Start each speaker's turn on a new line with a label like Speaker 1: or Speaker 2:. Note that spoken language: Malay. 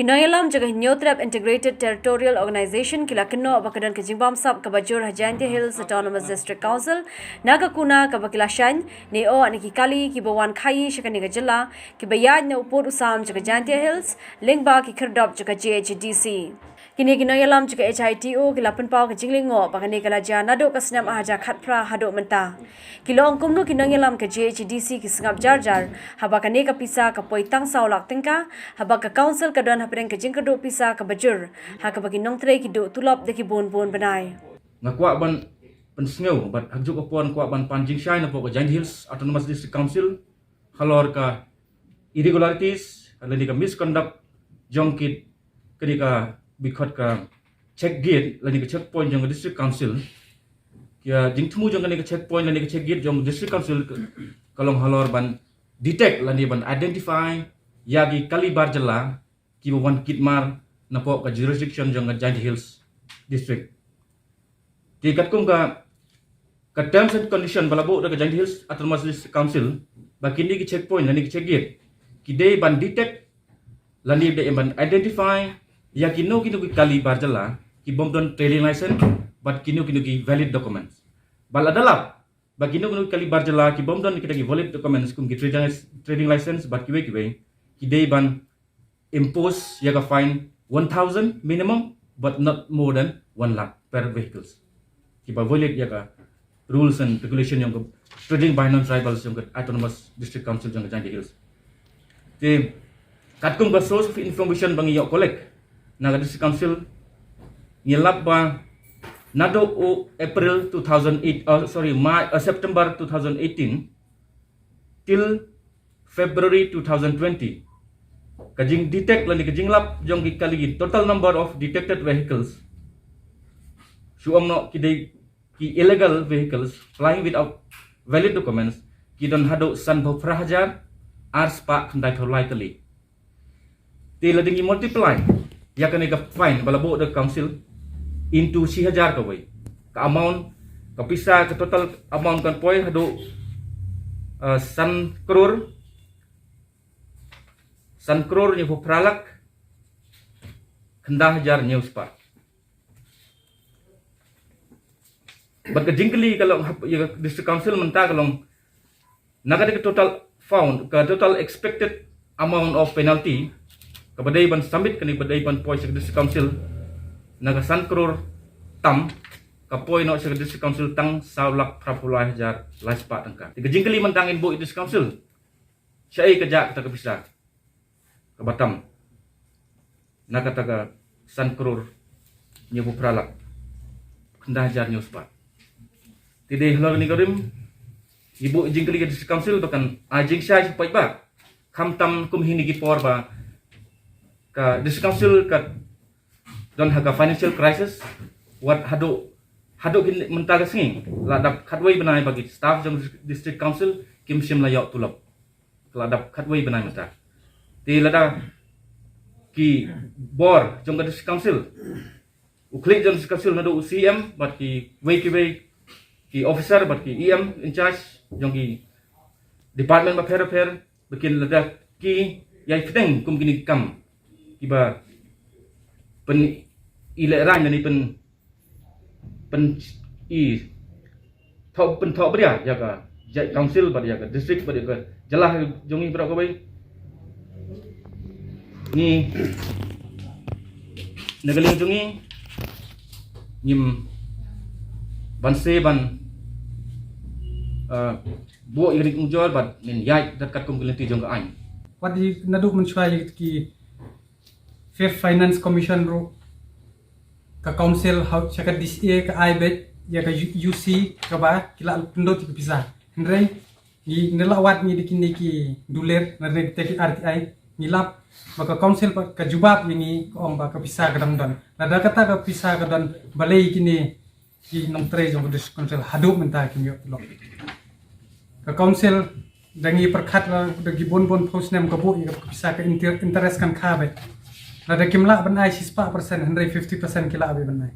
Speaker 1: nongialam jaga Hynniewtrep Integrated Territorial Organization kila Kynnoh bakadan ke jingbamsap kaba Jaintia Hills Autonomous District Council naga kuna kaba kila shain neo aniki kali kiba khaii shakani ga jylla kiba iaid na upur usam jaga Jaintia Hills lyngba ki Khyrdop jaga GHDC kini nongialam jaga HzuTO kila penpau ke jinglingo bakani kala jana do kasnam ahaja khatpra hado menta kilo ongkumnu nongialam ke GHDC ki sengap jar habakani ka Pisa ka poitang saulak tingka habak ka council ka don hapreng ke jingkado Pisa ka bajur ha ka bagi nong tre ki do tulop de ki bon benai
Speaker 2: ngakwa ban pensngeu bat hakjuk apon kwa ban panjing shain apo ka Jaintia Hills Autonomous District Council halor ka irregularities ada ka misconduct jong kit kedika bikot ka check gate lani ka checkpoint jong district council kia jingthmu jong ka checkpoint lani ka check gate jong district council kalong halor ban detect lani ban identify yagi kalibar jylla kiba wan kitmar napo ka jurisdiction jong ka Jaintia Hills district tikat kum ka terms and condition balabo da ka Jaintia Hills Autonomous District Council bakini ki checkpoint lani ki check gate kidei ban detect lani de ban identify ya kino ki kalibar jylla ki bomdon trading license but kino ki valid documents bal adalap bagino kino kalibar jylla ki bomdon kita ki valid documents kum ki trading license but kiwe ki day ban impose ya ka fine 1000 minimum but not more than 1 lakh per vehicles ki ba violate ya ka rules and regulation yang trading by non tribals yang Autonomous District Council yang Jaintia Hills te katkum ba source of information bang yo collect na district council ngilap ba nado o April 2008 September 2018 till February 2020 kajing detect lani kajing lap jong kali total number of detected vehicles suam no ki illegal vehicles flying without valid documents ki don hado san bho prahajar ars pa khandai tholai kali te ladingi multiply ya kani ka fine balabo the council into 1000 ka way ka amount ka Pisa ka total amount kan poi hado san crore ni po pralak khandah hajar news pa baga jingkali kalau ya district council menta kalau naga ka total found ka total expected amount of penalty kabadai ban submit kani badai ban poi sa district council naga san crore tam kapoi no sa district council tang saulak prapulai hajar laspa tangka tiga jingkali mentangin bo district council syai kerja kata Pisa ke Batam naga taga san crore nyebu pralak kendah hajar nyuspa tidai halor ni garim ibu jingkali ke district council bahkan ajing syai supaya ba khamtam kum hini gi por ba ka district council ka don haga financial crisis wat hado kin mentaga singi ladap khatway benai bagi staff jong district council kim sim layok tulop ladap khatway benai menta ti lada ki bor jong district council uklik jong district council nado CM bat ki way ki officer bat ki EM in charge jong ki department of affair bikin lada ki yai fiteng kum kini kam kiba pen ileran ni pen thau beria ya ka council bar ya ka district bar ya ka jylla jongi berapa bai ni nagaling jongi nim banse ban bo irik mujol bat nin yai dat kat kum kelenti jong ka ain
Speaker 3: wadi nadu mencuai ki Fair Finance Commission ro ka council how chakat this year ka iaid ya ka UC ka ba kila pendo ti Pisa hendrai ni nelawat ni dikini ki duler na reg te RTI nilap maka council ka jubab ini ko om ba ka Pisa ka dan nada kata ka Pisa ka dan balai kini ki nong tre jong dis council hadu menta ki yo lo ka council dangi perkhat la dagi bon post nem ka bo ka Pisa ka interest kan kha ba nada kimla banai 6% 150% kila abi banai